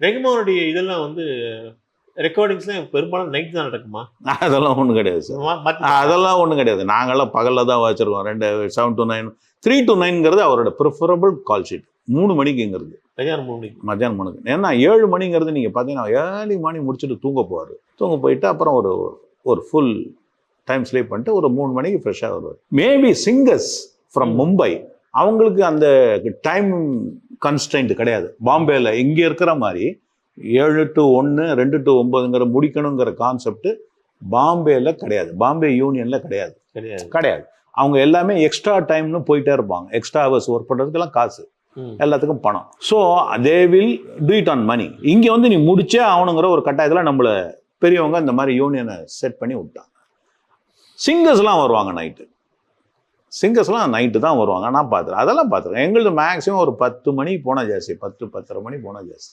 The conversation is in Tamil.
ரெகுமானுடைய இதெல்லாம் வந்து ரெக்கார்டிங்ஸ்லாம் பெரும்பாலும் நைட் தான் நடக்குமா? அதெல்லாம் ஒன்றும் கிடையாது சார். அதெல்லாம் ஒன்றும் கிடையாது. நாங்கள்லாம் பகலில் தான் வச்சுருக்கோம். 7 to 9, 3 to 9ங்கிறது அவரோட ப்ரிஃபரபிள் கால் ஷீட். 3 மணிக்குங்கிறது மத்தியானம் 3 மணிக்கு. ஏன்னா 7 மணிங்கிறது நீங்கள் பார்த்தீங்கன்னா ஏர்லி மார்னிங் முடிச்சுட்டு தூங்க போவார். தூங்க போயிட்டு அப்புறம் ஒரு ஃபுல் டைம் ஸ்லீப் பண்ணிட்டு ஒரு 3 மணிக்கு ஃப்ரெஷ்ஷாக வருவார். மேபி சிங்கர்ஸ் ஃப்ரம் மும்பை அவங்களுக்கு அந்த டைம் கன்ஸ்ட்ரெயின்ட் கிடையாது. பாம்பேல இங்கே இருக்கிற மாதிரி 7 to 1, 2 to 9ங்கிற முடிக்கணுங்கிற கான்செப்ட் பாம்பேல கிடையாது. பாம்பே யூனியன்ல கிடையாது. அவங்க எல்லாமே எக்ஸ்ட்ரா டைம்னு போயிட்டே இருப்பாங்க. எக்ஸ்ட்ரா ஹவர்ஸ் ஒர்க் பண்ணுறதுக்கெல்லாம் காசு, எல்லாத்துக்கும் பணம். So they will do it on money. இங்கே வந்து நீ முடிச்சே ஆகணுங்கிற ஒரு கட்டாயத்தில் நம்மளை பெரியவங்க இந்த மாதிரி யூனியனை செட் பண்ணி விட்டாங்க. சிங்கர்ஸ்லாம் வருவாங்க நைட்டு. சிங்கர்ஸ்லாம் நைட்டு தான் வருவாங்க. நான் பார்த்துருக்கேன், அதெல்லாம் பார்த்துருக்கேன். எங்களுக்கு மேக்ஸிமம் ஒரு 10 மணிக்கு போனால் ஜாஸ்தி, 10, 10:30 மணி போனால் ஜாஸ்தி.